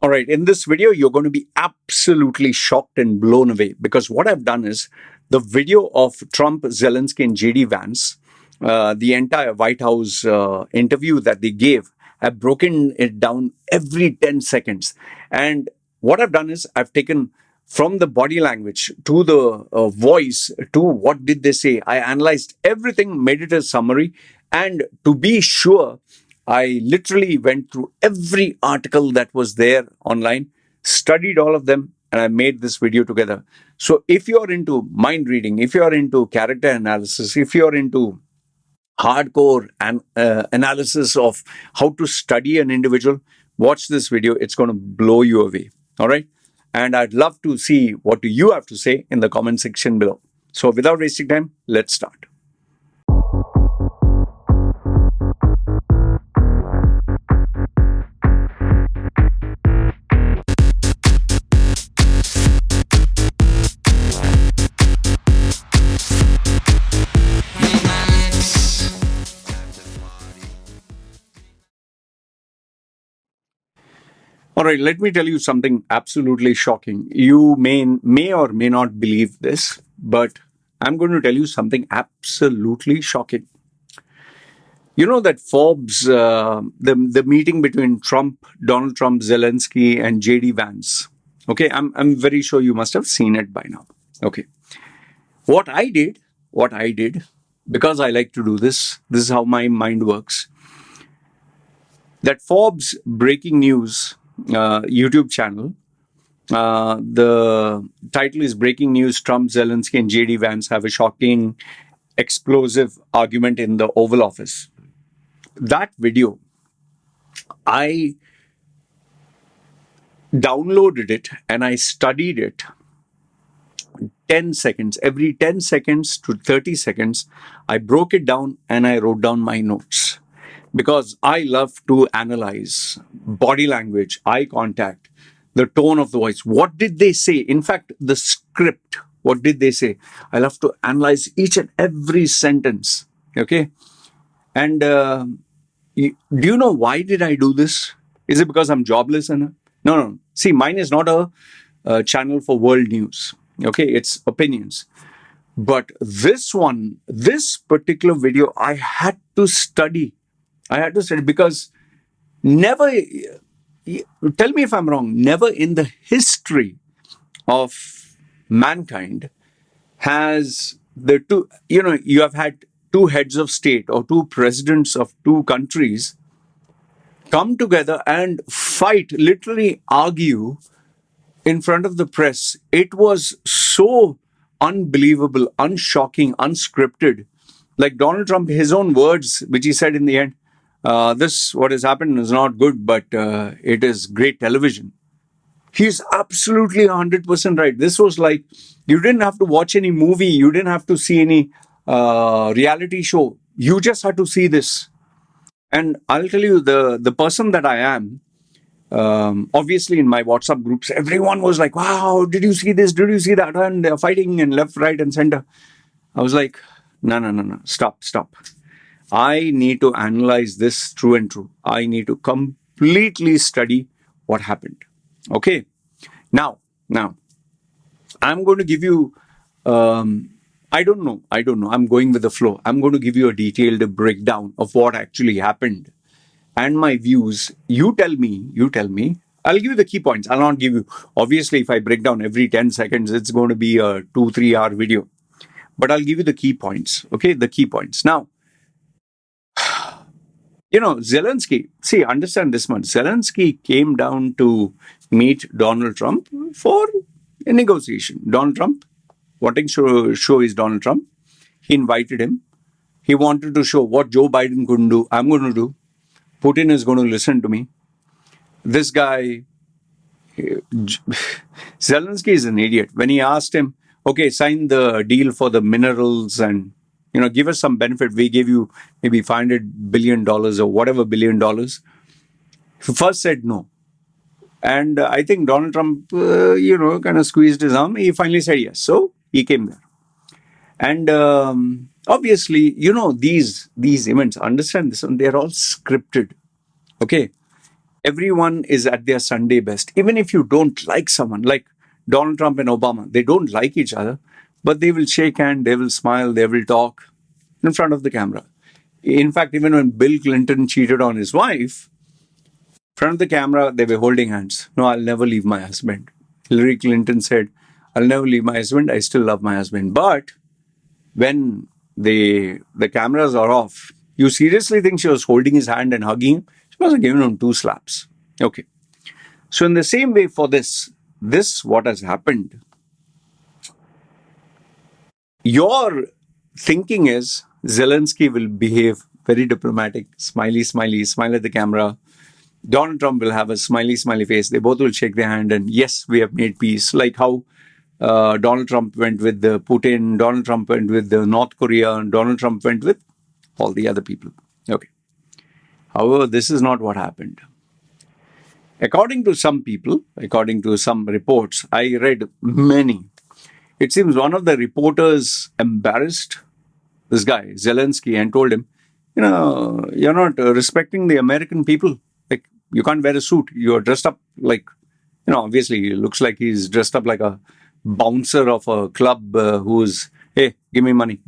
All right, in this video, you're going to be absolutely shocked and blown away because what I've done is the video of Trump, Zelensky, and JD Vance, the entire White House interview that they gave, I've broken it down every 10 seconds. And what I've done is I've taken from the body language to the voice to what did they say. I analyzed everything, made it a summary, and to be sure, I literally went through every article that was there online, studied all of them, and I made this video together. So if you're into mind reading, if you're into character analysis, if you're into hardcore analysis of how to study an individual, watch this video. It's going to blow you away. All right. And I'd love to see what do you have to say in the comment section below. So without wasting time, let's start. All right, let me tell you something absolutely shocking. You may or may not believe this, but I'm going to tell you something absolutely shocking. You know that Forbes, the meeting between Donald Trump, Zelensky, and JD Vance. Okay, I'm very sure you must have seen it by now. Okay, what I did, because I like to do this. This is how my mind works. That Forbes breaking news YouTube channel. The title is Breaking News: Trump, Zelensky, and JD Vance have a shocking, explosive argument in the Oval Office. That video, I downloaded it and I studied it 10 seconds. Every 10 seconds to 30 seconds, I broke it down and I wrote down my notes. Because I love to analyze body language, eye contact, the tone of the voice. What did they say? In fact, the script, what did they say? I love to analyze each and every sentence. Okay. And do you know why did I do this? Is it because I'm jobless? No. See, mine is not a channel for world news. Okay. It's opinions. But this particular video, I had to study because never, tell me if I'm wrong, never in the history of mankind has you have had two heads of state or two presidents of two countries come together and fight, literally argue in front of the press. It was so unbelievable, unshocking, unscripted. Like Donald Trump, his own words, which he said in the end, what has happened is not good, but it is great television. He's absolutely 100% right. This was like, you didn't have to watch any movie. You didn't have to see any reality show. You just had to see this. And I'll tell you, the person that I am, obviously in my WhatsApp groups, everyone was like, wow, did you see this? Did you see that? And they're fighting in left, right, and center. I was like, no. Stop. I need to analyze this true and true. I need to completely study what happened. Okay. Now, I'm going to give you, I don't know. I'm going with the flow. I'm going to give you a detailed breakdown of what actually happened and my views. You tell me. I'll give you the key points. I'll not give you, obviously, if I break down every 10 seconds, it's going to be a 2-3 hour video. But I'll give you the key points. Okay. The key points. Now, Zelensky, see, understand this much. Zelensky came down to meet Donald Trump for a negotiation. Donald Trump, wanting to show is Donald Trump. He invited him. He wanted to show what Joe Biden couldn't do, I'm going to do. Putin is going to listen to me. This guy, Zelensky is an idiot. When he asked him, okay, sign the deal for the minerals and give us some benefit. We gave you maybe $500 billion or whatever $1 billion. He first said no. And I think Donald Trump, kind of squeezed his arm. He finally said yes. So he came there. And obviously, these events, understand this one, they're all scripted. Okay. everyone is at their Sunday best. Even if you don't like someone, like Donald Trump and Obama, they don't like each other, but they will shake hands, they will smile, they will talk in front of the camera. In fact, even when Bill Clinton cheated on his wife, in front of the camera, they were holding hands. No, I'll never leave my husband. Hillary Clinton said, I'll never leave my husband. I still love my husband. But when the cameras are off, you seriously think she was holding his hand and hugging him? She must have given him 2 slaps. Okay. So in the same way for this what has happened, your thinking is Zelensky will behave very diplomatic, smiley, smile at the camera. Donald Trump will have a smiley face. They both will shake their hand and yes, we have made peace. Like how Donald Trump went with Putin, Donald Trump went with North Korea, and Donald Trump went with all the other people. Okay. However, this is not what happened. According to some people, according to some reports, I read many. It seems one of the reporters embarrassed this guy, Zelensky, and told him, you're not respecting the American people. Like, you can't wear a suit. You're dressed up like, obviously, it looks like he's dressed up like a bouncer of a club who's, hey, give me money.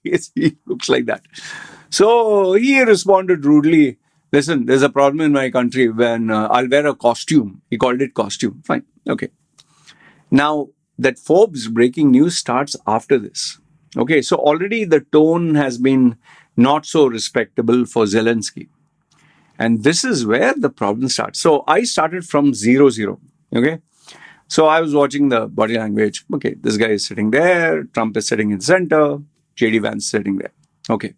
Yes, he looks like that. So he responded rudely, listen, there's a problem in my country when I'll wear a costume. He called it costume. Fine. Okay. Now, that Forbes breaking news starts after this. Okay. So already the tone has been not so respectable for Zelensky. And this is where the problem starts. So I started from 0-0. Okay. So I was watching the body language. Okay. This guy is sitting there. Trump is sitting in center. JD Vance sitting there. Okay.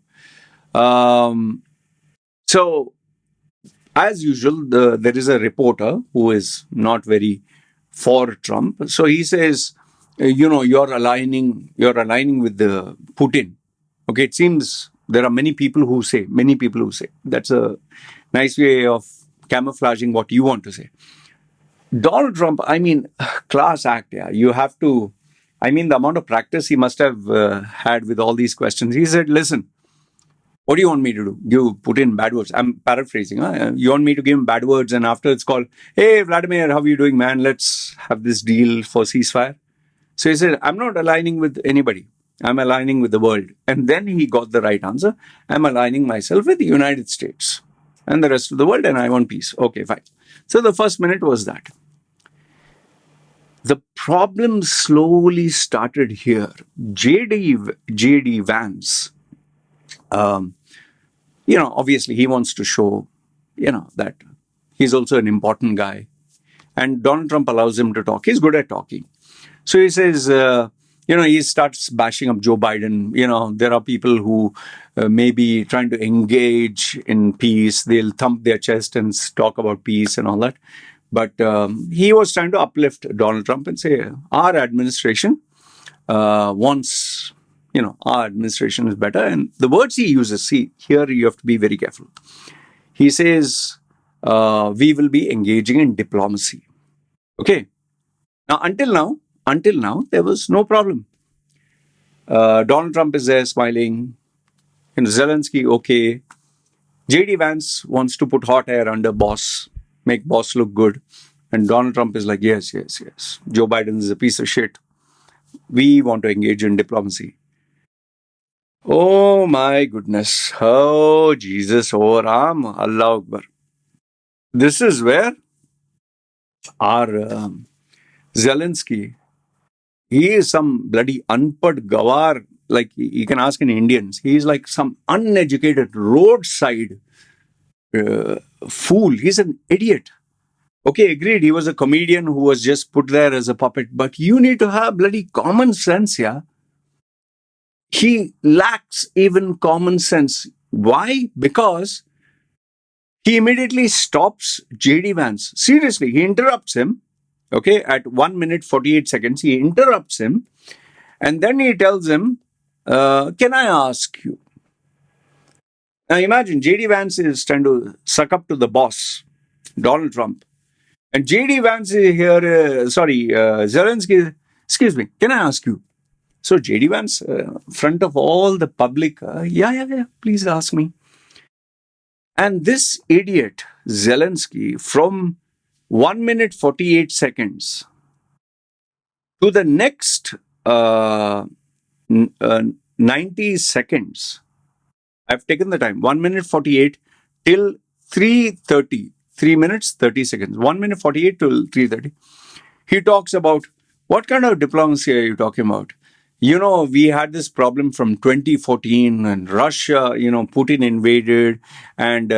So, as usual, there is a reporter who is not very for Trump. So he says, you're aligning with the Putin. Okay, it seems there are many people who say. That's a nice way of camouflaging what you want to say. Donald Trump, class act. Yeah, you have to. The amount of practice he must have had with all these questions. He said, listen. What do you want me to do? You put in bad words. I'm paraphrasing. Huh? You want me to give him bad words and after it's called, hey, Vladimir, how are you doing, man? Let's have this deal for ceasefire. So he said, I'm not aligning with anybody. I'm aligning with the world. And then he got the right answer. I'm aligning myself with the United States and the rest of the world and I want peace. Okay, fine. So the first minute was that. The problem slowly started here. JD Vance, obviously he wants to show, that he's also an important guy. And Donald Trump allows him to talk. He's good at talking. So he says, he starts bashing up Joe Biden. There are people who may be trying to engage in peace. They'll thump their chest and talk about peace and all that. But he was trying to uplift Donald Trump and say, our administration wants... our administration is better. And the words he uses, see, here you have to be very careful. He says, we will be engaging in diplomacy. Okay. Now, until now, there was no problem. Donald Trump is there smiling. Zelensky, okay. JD Vance wants to put hot air under boss, make boss look good. And Donald Trump is like, yes. Joe Biden is a piece of shit. We want to engage in diplomacy. Oh my goodness. Oh Jesus. Oh Ram. Allah Akbar. This is where our Zelensky, he is some bloody unpad gawar, like you can ask in Indians. He is like some uneducated roadside fool. He's an idiot. Okay, agreed. He was a comedian who was just put there as a puppet. But you need to have bloody common sense, yeah? He lacks even common sense. Why? Because he immediately stops JD Vance. Seriously, he interrupts him. Okay, at 1 minute 48 seconds, he interrupts him. And then he tells him, can I ask you? Now imagine, JD Vance is trying to suck up to the boss, Donald Trump. And JD Vance is here, Zelensky, excuse me, can I ask you? So JD Vance, front of all the public, yeah, please ask me. And this idiot, Zelensky, from 1 minute 48 seconds to the next uh, 90 seconds, I've taken the time, 1 minute 48 till 3:30, 3 minutes 30 seconds, 1 minute 48 till 3:30. He talks about, what kind of diplomacy are you talking about? We had this problem from 2014 and Russia, Putin invaded and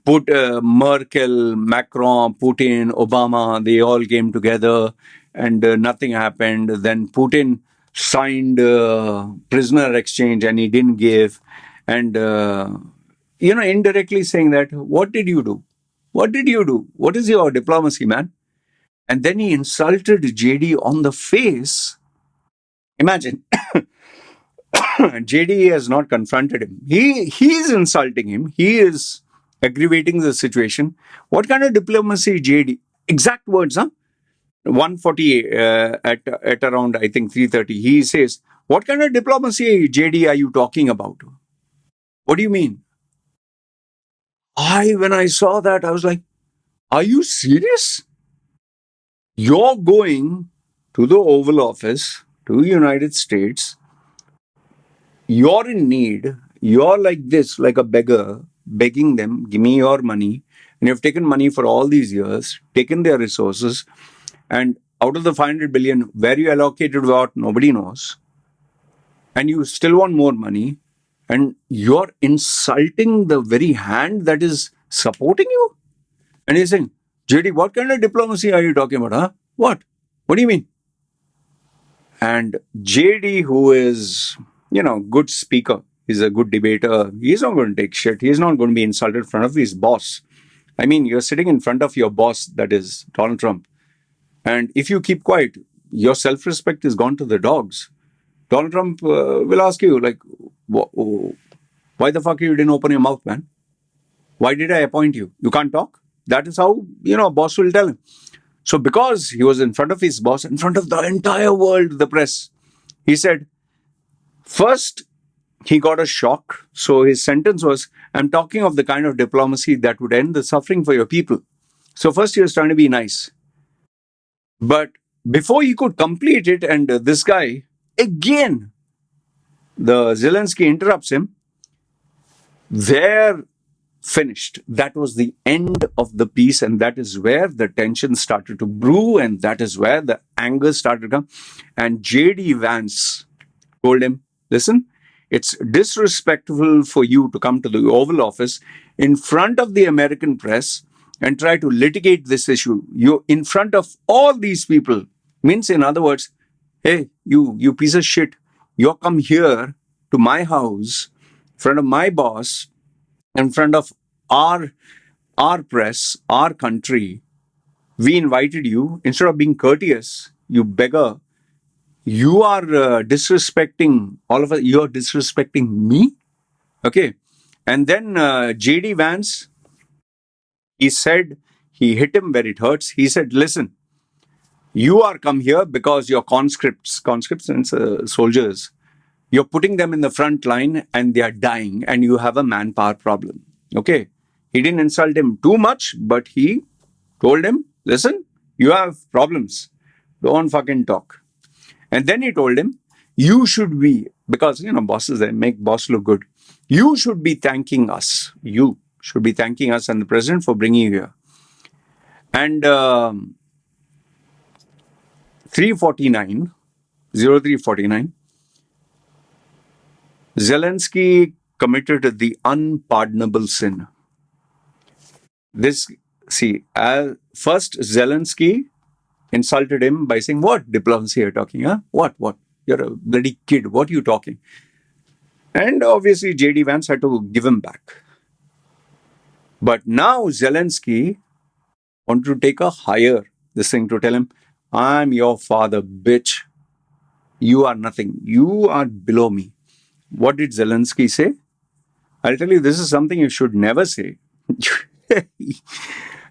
put Merkel, Macron, Putin, Obama, they all came together and nothing happened. Then Putin signed prisoner exchange and he didn't give. And, indirectly saying that, what did you do? What did you do? What is your diplomacy, man? And then he insulted JD on the face. Imagine, JD has not confronted him. He is insulting him. He is aggravating the situation. What kind of diplomacy, JD? Exact words, huh? 140 at around, I think, 3:30. He says, what kind of diplomacy, JD, are you talking about? What do you mean? When I saw that, I was like, are you serious? You're going to the Oval Office, to the United States. You're in need. You're like this, like a beggar, begging them, give me your money. And you've taken money for all these years, taken their resources, and out of the 500 billion, where you allocated what, nobody knows. And you still want more money. And you're insulting the very hand that is supporting you. And he's saying, JD, what kind of diplomacy are you talking about? Huh? What? What do you mean? And JD, who is, good speaker, he's a good debater, he's not going to take shit. He's not going to be insulted in front of his boss. I mean, you're sitting in front of your boss, that is Donald Trump. And if you keep quiet, your self-respect is gone to the dogs. Donald Trump will ask you, like, why the fuck you didn't open your mouth, man? Why did I appoint you? You can't talk? That is how, a boss will tell him. So because he was in front of his boss, in front of the entire world, the press, he said, first, he got a shock. So his sentence was, I'm talking of the kind of diplomacy that would end the suffering for your people. So first he was trying to be nice. But before he could complete it, and this guy, again, the Zelensky interrupts him, they're finished. That was the end of the piece, and that is where the tension started to brew, and that is where the anger started to come. And JD Vance told him, listen, it's disrespectful for you to come to the Oval Office in front of the American press and try to litigate this issue. You in front of all these people. Means, in other words, hey, you piece of shit, you come here to my house, in front of my boss, in front of our press, our country. We invited you. Instead of being courteous, you beggar, you are disrespecting all of us. You are disrespecting me. Okay. And then JD Vance, he said, he hit him where it hurts. He said, listen, you are come here because your conscripts and soldiers, you're putting them in the front line and they are dying and you have a manpower problem. Okay. He didn't insult him too much, but he told him, listen, you have problems. Don't fucking talk. And then he told him, you should be, because, bosses, they make boss look good. You should be thanking us. You should be thanking us and the president for bringing you here. And 03:49, Zelensky committed the unpardonable sin. First Zelensky insulted him by saying, what diplomacy are you talking, huh? What? You're a bloody kid. What are you talking? And obviously JD Vance had to give him back. But now Zelensky wanted to take a higher, this thing, to tell him, I'm your father, bitch. You are nothing. You are below me. What did Zelensky say? I'll tell you, this is something you should never say.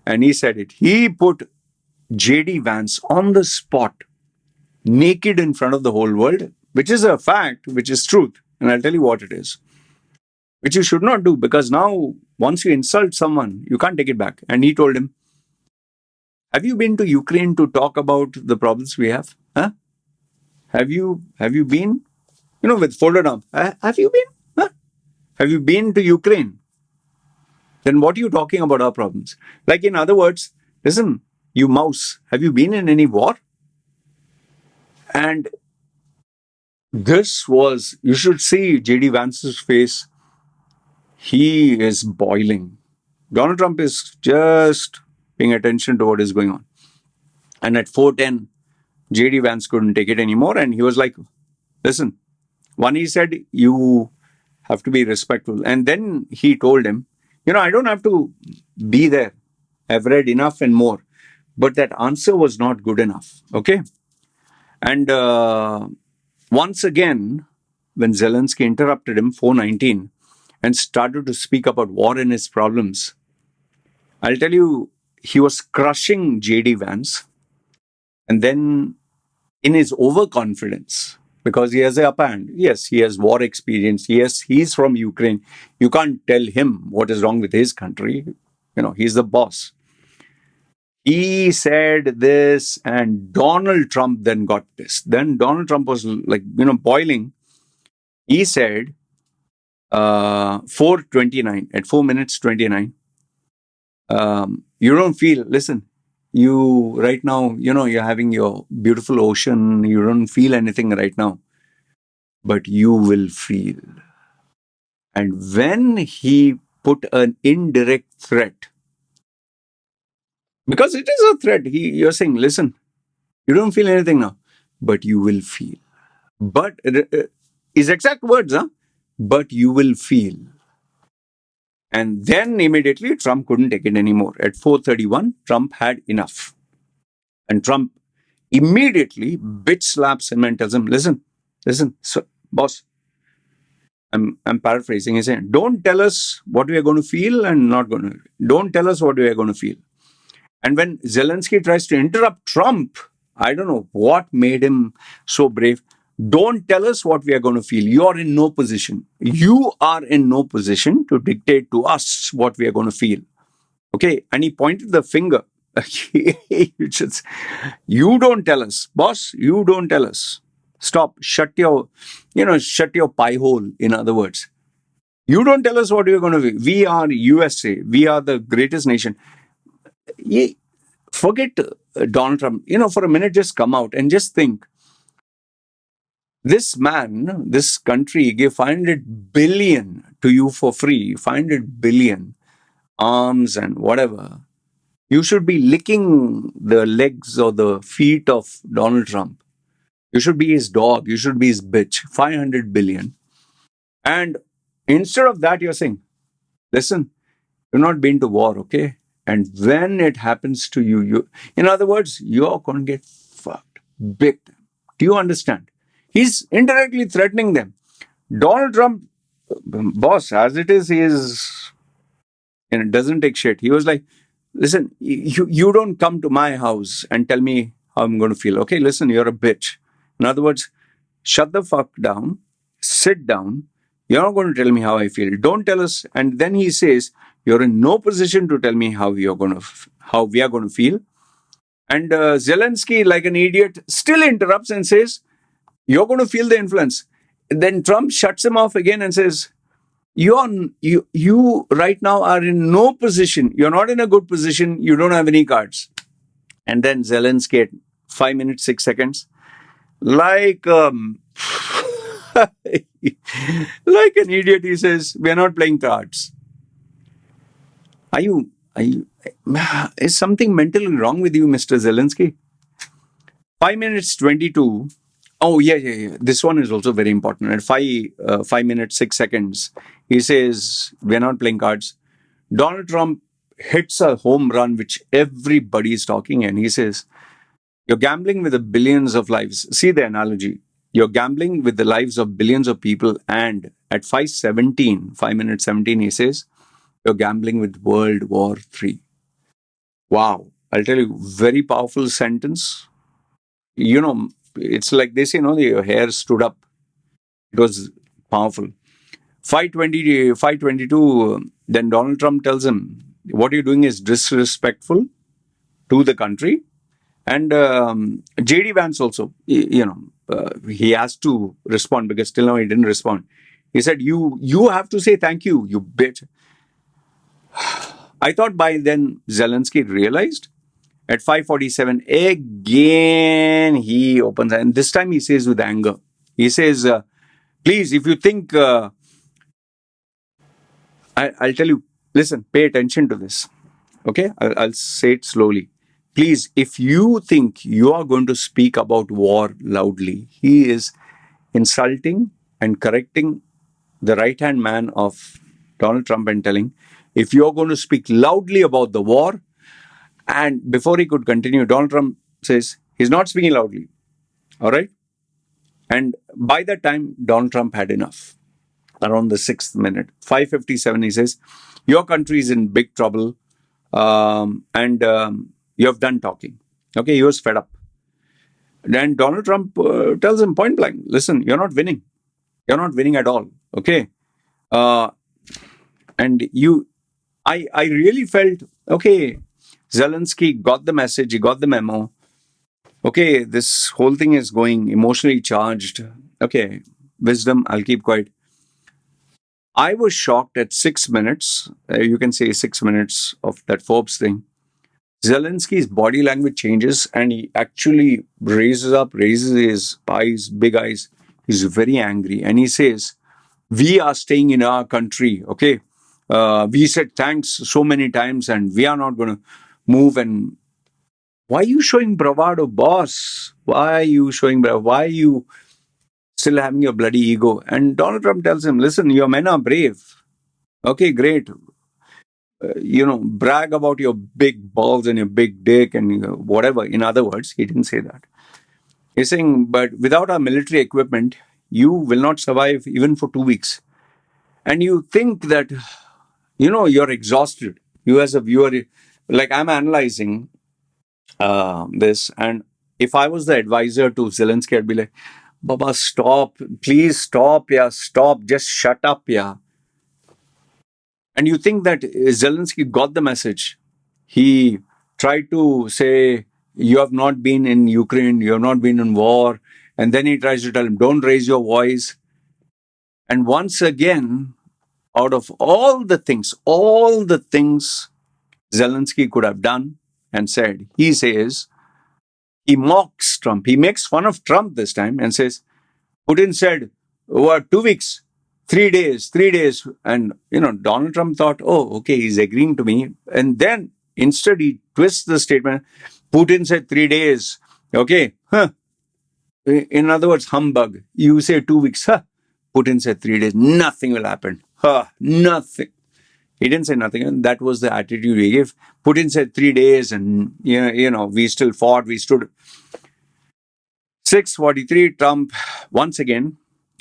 And he said it. He put JD Vance on the spot, naked in front of the whole world, which is a fact, which is truth. And I'll tell you what it is. which you should not do, because now once you insult someone, you can't take it back. And he told him, have you been to Ukraine to talk about the problems we have? Huh? Have you been? With folded arms. Have you been? Huh? Have you been to Ukraine? Then what are you talking about our problems? Like, in other words, listen, you mouse, have you been in any war? And this was, you should see JD Vance's face. He is boiling. Donald Trump is just paying attention to what is going on. And at 4:10, JD Vance couldn't take it anymore. And he was like, listen, one, he said, you have to be respectful. And then he told him, I don't have to be there. I've read enough and more. But that answer was not good enough. Okay. And once again, when Zelensky interrupted him, 4:19, and started to speak about war and his problems, I'll tell you, he was crushing JD Vance. And then in his overconfidence, because he has the upper hand, yes, he has war experience. Yes, he's from Ukraine. You can't tell him what is wrong with his country. He's the boss. He said this, and Donald Trump then got pissed. Then Donald Trump was like, boiling. He said, 4:29, at 4 minutes 29, you don't feel, listen, you right now, you're having your beautiful ocean. You don't feel anything right now, but you will feel. And when he put an indirect threat, because it is a threat, you're saying, listen, you don't feel anything now, but you will feel. But his exact words, but you will feel. And then immediately Trump couldn't take it anymore. At 4:31, Trump had enough. And Trump immediately bitch slaps him and tells him, listen, so, boss, I'm paraphrasing. He's saying, don't tell us what we are going to feel and not going to. Don't tell us what we are going to feel. And when Zelensky tries to interrupt Trump, I don't know what made him so brave. Don't tell us what we are going to feel. You are in no position. You are in no position to dictate to us what we are going to feel. Okay. And he pointed the finger. You don't tell us, boss. You don't tell us. Stop. Shut your pie hole. In other words, you don't tell us what we are going to be. We are USA. We are the greatest nation. Forget Donald Trump. For a minute, just come out and just think. This man, this country gave 500 billion to you for free, 500 billion arms and whatever. You should be licking the legs or the feet of Donald Trump. You should be his dog. You should be his bitch. 500 billion. And instead of that, you're saying, listen, you've not been to war, okay? And when it happens to you, in other words, you're going to get fucked big time. Do you understand? He's indirectly threatening them. Donald Trump, boss, as it is, he is, doesn't take shit. He was like, listen, you don't come to my house and tell me how I'm going to feel. Okay, listen, you're a bitch. In other words, shut the fuck down, sit down. You're not going to tell me how I feel. Don't tell us. And then he says, you're in no position to tell me how we are going to feel. And Zelensky, like an idiot, still interrupts and says, you're going to feel the influence. Then Trump shuts him off again and says, you right now are in no position. You're not in a good position. You don't have any cards. And then Zelensky at 5 minutes, 6 seconds, like an idiot, he says, we're not playing cards. Is something mentally wrong with you, Mr. Zelensky? 5 minutes 22. Oh, yeah. This one is also very important. At 5 minutes, 6 seconds, he says, we're not playing cards. Donald Trump hits a home run, which everybody is talking, and he says, you're gambling with the billions of lives. See the analogy. You're gambling with the lives of billions of people. And at 5 minutes 17, he says, you're gambling with World War III. Wow. I'll tell you, very powerful sentence. It's like they say, your hair stood up. It was powerful. 520, 522, then Donald Trump tells him, what you're doing is disrespectful to the country. And JD Vance also, he has to respond because till now he didn't respond. He said, you have to say thank you, you bitch. I thought by then Zelensky realized. At 5:47, again he opens, and this time he says with anger. He says, please, if you think, I'll tell you, listen, pay attention to this. Okay? I'll say it slowly. Please, if you think you are going to speak about war loudly, he is insulting and correcting the right hand man of Donald Trump and telling, if you're going to speak loudly about the war, and before he could continue, Donald Trump says he's not speaking loudly. All right? And by that time, Donald Trump had enough. Around the 6th minute, 5:57, he says, your country is in big trouble, and you have done talking. Okay, he was fed up. Then Donald Trump tells him point blank, listen, you're not winning. You're not winning at all. Okay. Uh, and I really felt, okay, Zelensky got the message, he got the memo. Okay, this whole thing is going emotionally charged. Okay, wisdom, I'll keep quiet. I was shocked at 6 minutes, you can say 6 minutes of that Forbes thing. Zelensky's body language changes and he actually raises his eyes, big eyes. He's very angry and he says, we are staying in our country, okay? We said thanks so many times and we are not going to move. And why are you showing bravado, boss? Why are you showing bravado? Why are you still having your bloody ego? And Donald Trump tells him, listen, your men are brave. Okay, great. Brag about your big balls and your big dick and whatever. In other words, he didn't say that. He's saying, but without our military equipment, you will not survive even for 2 weeks. And you think that, you're exhausted. You as a viewer, like I'm analyzing this, and if I was the advisor to Zelensky, I'd be like, Baba, stop. Please stop, yeah, stop. Just shut up, yeah. And you think that Zelensky got the message. He tried to say, you have not been in Ukraine, you have not been in war. And then he tries to tell him, don't raise your voice. And once again, out of all the things Zelensky could have done and said, he says, he mocks Trump. He makes fun of Trump this time and says, Putin said, what, 2 weeks? 3 days. And, Donald Trump thought, oh, okay, he's agreeing to me. And then instead he twists the statement. Putin said 3 days. Okay. Huh. In other words, humbug. You say 2 weeks. Huh. Putin said 3 days. Nothing will happen. Huh. Nothing. He didn't say nothing. And that was the attitude he gave. Putin said 3 days and, we still fought. We stood. 6:43, Trump, once again,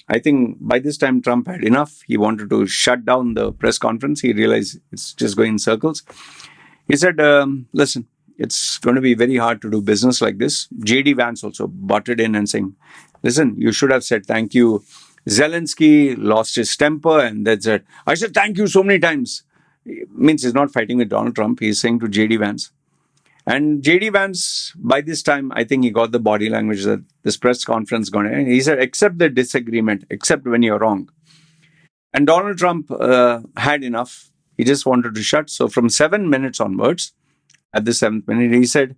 I think by this time Trump had enough. He wanted to shut down the press conference. He realized it's just going in circles. He said, listen, it's going to be very hard to do business like this. JD Vance also butted in and saying, listen, you should have said thank you. Zelensky lost his temper and that's it. I said thank you so many times. It means he's not fighting with Donald Trump. He's saying to JD Vance. And JD Vance, by this time, I think he got the body language that this press conference going to end. He said, accept the disagreement, except when you're wrong. And Donald Trump had enough. He just wanted to shut. So from 7 minutes onwards, at the 7th minute, he said,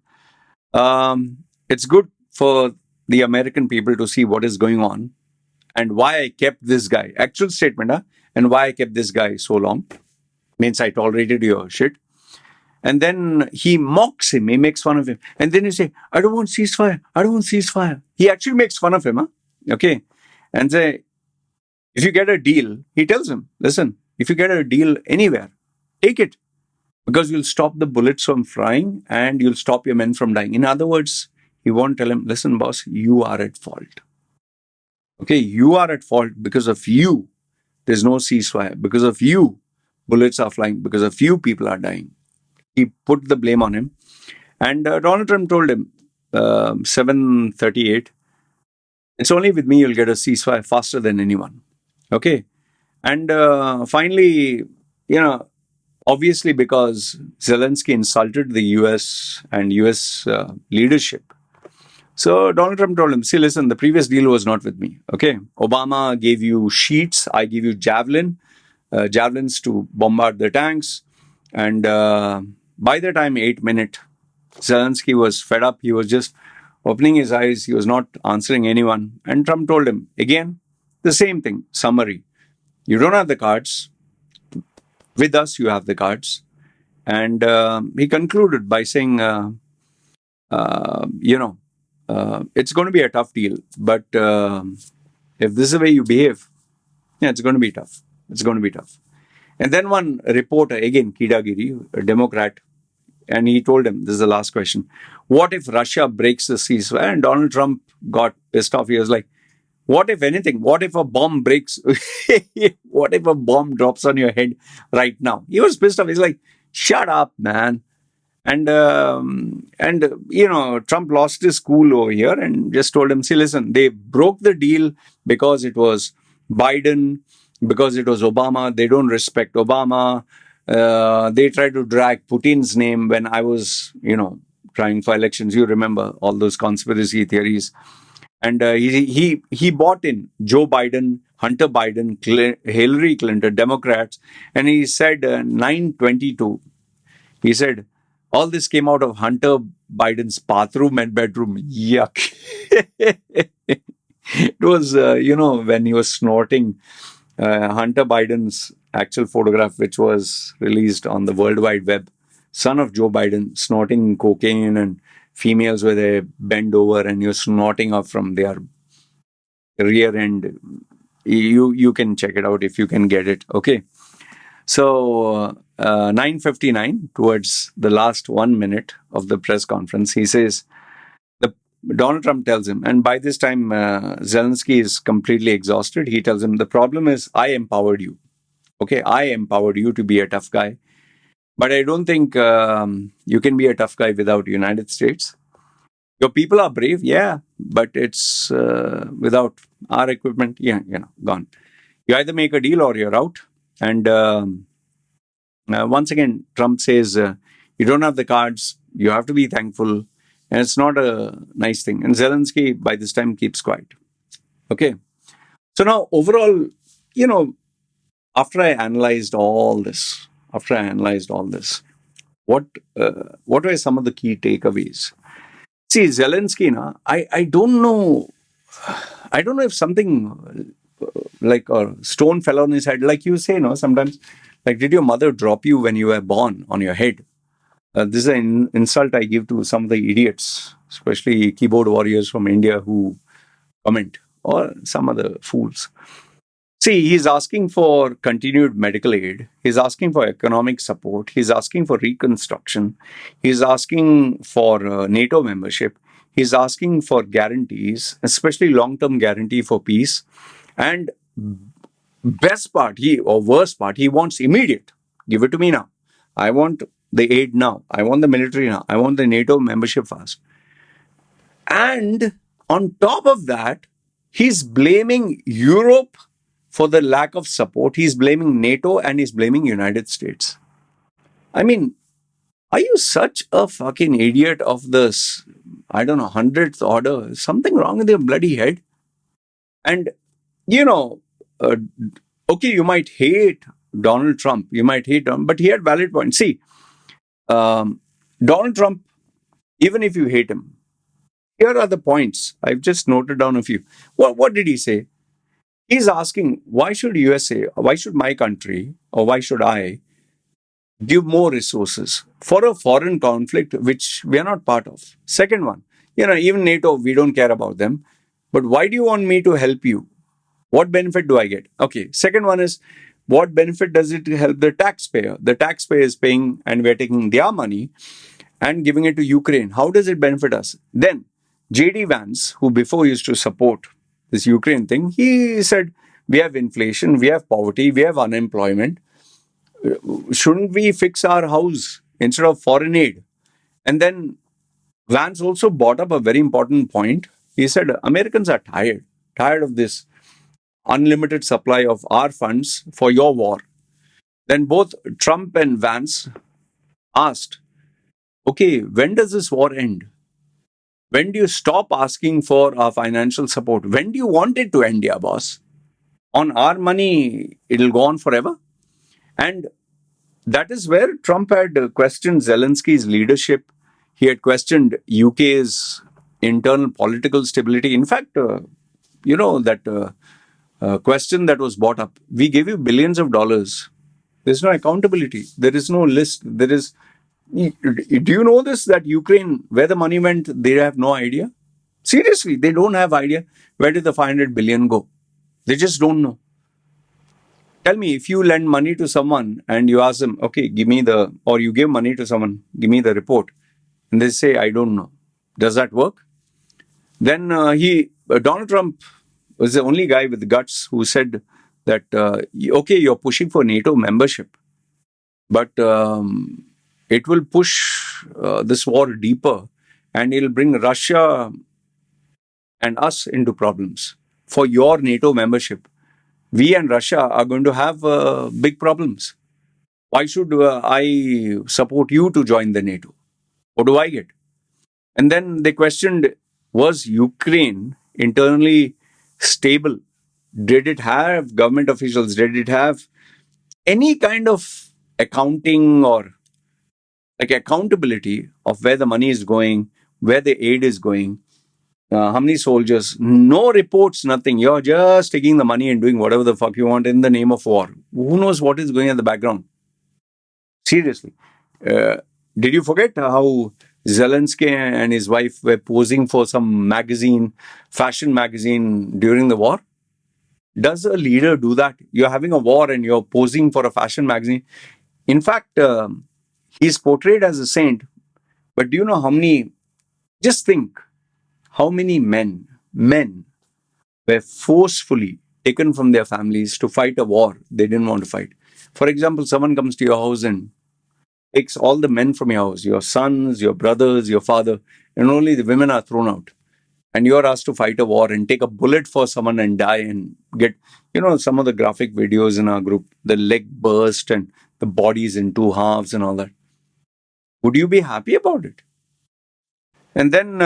it's good for the American people to see what is going on and why I kept this guy. Actual statement, and why I kept this guy so long. Means I tolerated your shit. And then he mocks him. He makes fun of him. And then he say, I don't want ceasefire. I don't want ceasefire. He actually makes fun of him. Okay. And say, if you get a deal, he tells him, listen, if you get a deal anywhere, take it. Because you'll stop the bullets from flying and you'll stop your men from dying. In other words, he won't tell him, listen, boss, you are at fault. Okay. You are at fault because of you. There's no ceasefire. Because of you, bullets are flying. Because of you, people are dying. He put the blame on him. And Donald Trump told him, 7:38, it's only with me you'll get a ceasefire faster than anyone. Okay. And finally, obviously because Zelensky insulted the US and US leadership. So Donald Trump told him, see, listen, the previous deal was not with me. Okay. Obama gave you sheets, I give you javelins to bombard the tanks. And by the time 8 minutes, Zelensky was fed up. He was just opening his eyes. He was not answering anyone. And Trump told him, again, the same thing, summary. You don't have the cards. With us, you have the cards. And he concluded by saying, it's going to be a tough deal. But if this is the way you behave, yeah, it's going to be tough. It's going to be tough. And then one reporter, again, Kidagiri, a Democrat, and he told him, this is the last question, what if Russia breaks the ceasefire? And Donald Trump got pissed off. He was like, what if anything? What if a bomb breaks? What if a bomb drops on your head right now? He was pissed off. He's like, shut up, man. And Trump lost his cool over here and just told him, see, listen, they broke the deal because it was Biden, because it was Obama. They don't respect Obama. They tried to drag Putin's name when I was, trying for elections. You remember all those conspiracy theories. And he bought in Joe Biden, Hunter Biden, Hillary Clinton, Democrats. And he said 9/22. He said, all this came out of Hunter Biden's bathroom and bedroom. Yuck. It was, when he was snorting Hunter Biden's actual photograph, which was released on the World Wide Web. Son of Joe Biden snorting cocaine and females where they bend over and you're snorting off from their rear end. You can check it out if you can get it. Okay. So 9:59, towards the last 1 minute of the press conference, he says, Donald Trump tells him, and by this time Zelensky is completely exhausted. He tells him, the problem is I empowered you. Okay, I empowered you to be a tough guy. But I don't think you can be a tough guy without the United States. Your people are brave, yeah, but it's without our equipment, gone. You either make a deal or you're out. And once again, Trump says, you don't have the cards, you have to be thankful, and it's not a nice thing. And Zelensky, by this time, keeps quiet. Okay. So now, overall, after I analyzed all this, what were some of the key takeaways? See, Zelensky, I don't know if something like a stone fell on his head, like you say, sometimes, like, did your mother drop you when you were born on your head? This is an insult I give to some of the idiots, especially keyboard warriors from India who comment, or some other fools. See, he's asking for continued medical aid. He's asking for economic support. He's asking for reconstruction. He's asking for NATO membership. He's asking for guarantees, especially long-term guarantee for peace. And worst part, he wants immediate. Give it to me now. I want the aid now. I want the military now. I want the NATO membership fast. And on top of that, he's blaming Europe for the lack of support. He's blaming NATO and he's blaming United States. I mean, are you such a fucking idiot of this, 100th order? Something wrong with your bloody head? And, okay, you might hate Donald Trump. But he had valid points. See, Donald Trump, even if you hate him, here are the points. I've just noted down a few. What did he say? He's asking, why should USA, why should my country, or why should I give more resources for a foreign conflict which we are not part of? Second one, even NATO, we don't care about them. But why do you want me to help you? What benefit do I get? Okay, second one is, what benefit does it help the taxpayer? The taxpayer is paying and we're taking their money and giving it to Ukraine. How does it benefit us? Then, JD Vance, who before used to support this Ukraine thing, he said, we have inflation, we have poverty, we have unemployment. Shouldn't we fix our house instead of foreign aid? And then Vance also brought up a very important point. He said, Americans are tired of this unlimited supply of our funds for your war. Then both Trump and Vance asked, okay, when does this war end? When do you stop asking for our financial support? When do you want it to end, yeah, boss? On our money, it'll go on forever. And that is where Trump had questioned Zelensky's leadership. He had questioned UK's internal political stability. In fact, that question that was brought up. We gave you billions of dollars. There's no accountability. There is no list. There is. Do you know this? That Ukraine, where the money went, they have no idea. Seriously, they don't have idea. Where did the 500 billion go? They just don't know. Tell me, if you lend money to someone and you ask them, okay, or you give money to someone, give me the report, and they say, I don't know. Does that work? Then Donald Trump was the only guy with the guts who said that, okay, you're pushing for NATO membership, but it will push this war deeper and it'll bring Russia and us into problems. For your NATO membership, we and Russia are going to have big problems. Why should I support you to join the NATO? What do I get? And then they questioned, was Ukraine internally stable? Did it have government officials? Did it have any kind of accounting or accountability of where the money is going, where the aid is going, how many soldiers? No reports, nothing. You're just taking the money and doing whatever the fuck you want in the name of war. Who knows what is going in the background? Seriously. Did you forget how Zelensky and his wife were posing for some fashion magazine during the war? Does a leader do that? You're having a war and you're posing for a fashion magazine. In fact, he's portrayed as a saint. But do you know how many? Just think how many men were forcefully taken from their families to fight a war they didn't want to fight. For example, someone comes to your house and takes all the men from your house, your sons, your brothers, your father, and only the women are thrown out. And you're asked to fight a war and take a bullet for someone and die and get, some of the graphic videos in our group, the leg burst and the body's in two halves and all that. Would you be happy about it? And then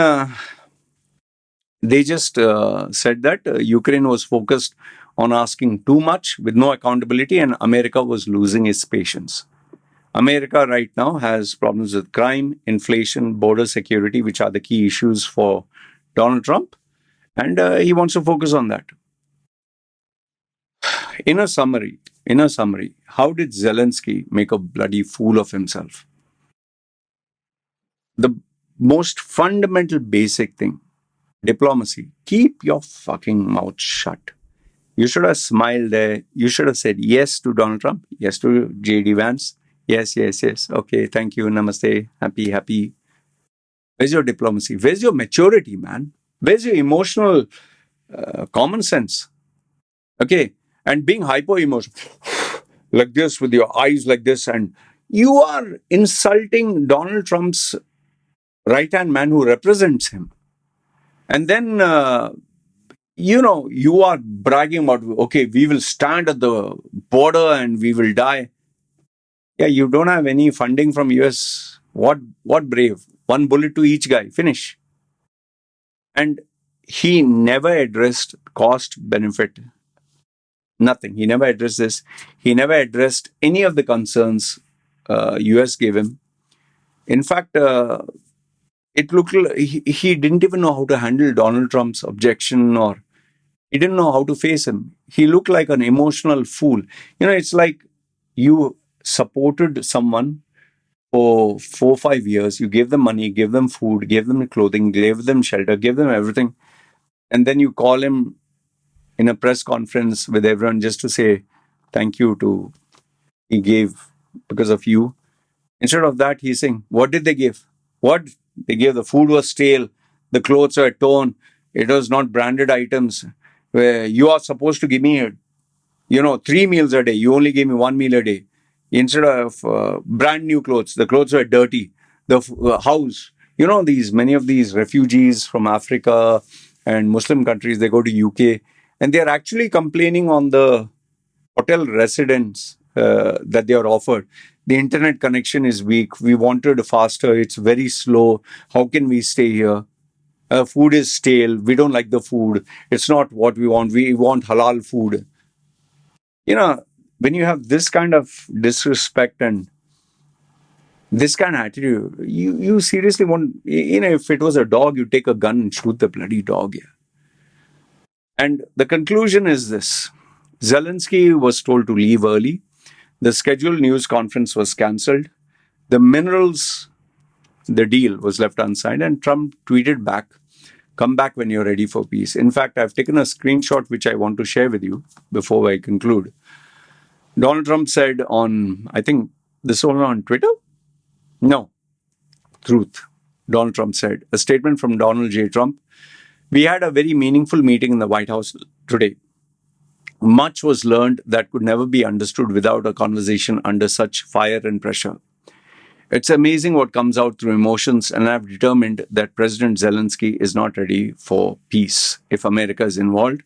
they just said that Ukraine was focused on asking too much with no accountability and America was losing its patience. America right now has problems with crime, inflation, border security, which are the key issues for Donald Trump. And he wants to focus on that. In a summary, how did Zelensky make a bloody fool of himself? The most fundamental basic thing, diplomacy. Keep your fucking mouth shut. You should have smiled there. You should have said yes to Donald Trump, yes to JD Vance. Yes. Okay, thank you. Namaste. Happy. Where's your diplomacy? Where's your maturity, man? Where's your emotional common sense? Okay, and being hyper-emotional, like this, with your eyes like this, and you are insulting Donald Trump's right-hand man who represents him. And then, you are bragging about, okay, we will stand at the border and we will die. Yeah, you don't have any funding from US. What brave? One bullet to each guy. Finish. And he never addressed cost benefit. Nothing. He never addressed this. He never addressed any of the concerns US gave him. In fact, it looked like he didn't even know how to handle Donald Trump's objection, or he didn't know how to face him. He looked like an emotional fool. It's like you supported someone for 4 or 5 years. You gave them money, gave them food, gave them clothing, gave them shelter, gave them everything. And then you call him in a press conference with everyone just to say thank you to he gave because of you. Instead of that, he's saying, what did they give? What? They gave the food was stale, the clothes were torn, it was not branded items. Where you are supposed to give me, 3 meals a day. You only gave me 1 meal a day. Instead of brand new clothes, the clothes were dirty. The house, many of these refugees from Africa and Muslim countries, they go to UK And they're actually complaining on the hotel residents that they are offered. The internet connection is weak. We wanted faster. It's very slow. How can we stay here? Food is stale. We don't like the food. It's not what we want. We want halal food. You know, when you have this kind of disrespect and this kind of attitude, you seriously want, if it was a dog, you take a gun and shoot the bloody dog. Yeah. And the conclusion is this: Zelensky was told to leave early. The scheduled news conference was cancelled. The minerals, the deal was left unsigned, and Trump tweeted back, "Come back when you're ready for peace." In fact, I've taken a screenshot which I want to share with you before I conclude. Donald Trump said on, I think this was on Twitter? No, Truth. Donald Trump said, a statement from Donald J. Trump. We had a very meaningful meeting in the White House today. Much was learned that could never be understood without a conversation under such fire and pressure. It's amazing what comes out through emotions, and I've determined that President Zelensky is not ready for peace if America is involved,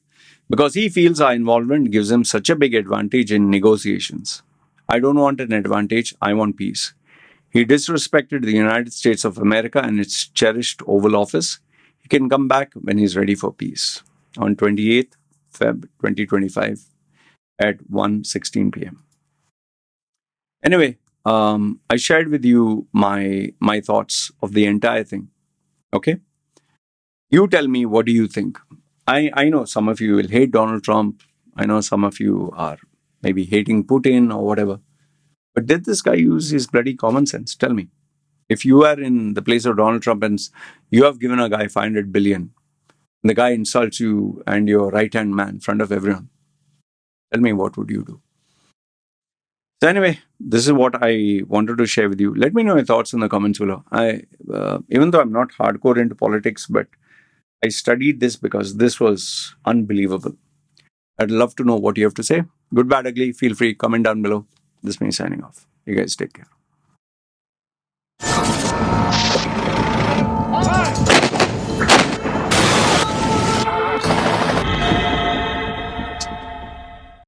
because he feels our involvement gives him such a big advantage in negotiations. I don't want an advantage, I want peace. He disrespected the United States of America and its cherished Oval Office. He can come back when he's ready for peace. On 28th Feb 2025 at 1:16 p.m. Anyway, I shared with you my thoughts of the entire thing. Okay? You tell me, what do you think? I know some of you will hate Donald Trump. I know some of you are maybe hating Putin or whatever. But did this guy use his bloody common sense? Tell me. If you are in the place of Donald Trump and you have given a guy 500 billion, and the guy insults you and your right-hand man in front of everyone, tell me, what would you do? So anyway, this is what I wanted to share with you. Let me know your thoughts in the comments below. Even though I'm not hardcore into politics, but I studied this because this was unbelievable. I'd love to know what you have to say. Good, bad, ugly, feel free, comment down below. This is me signing off. You guys take care.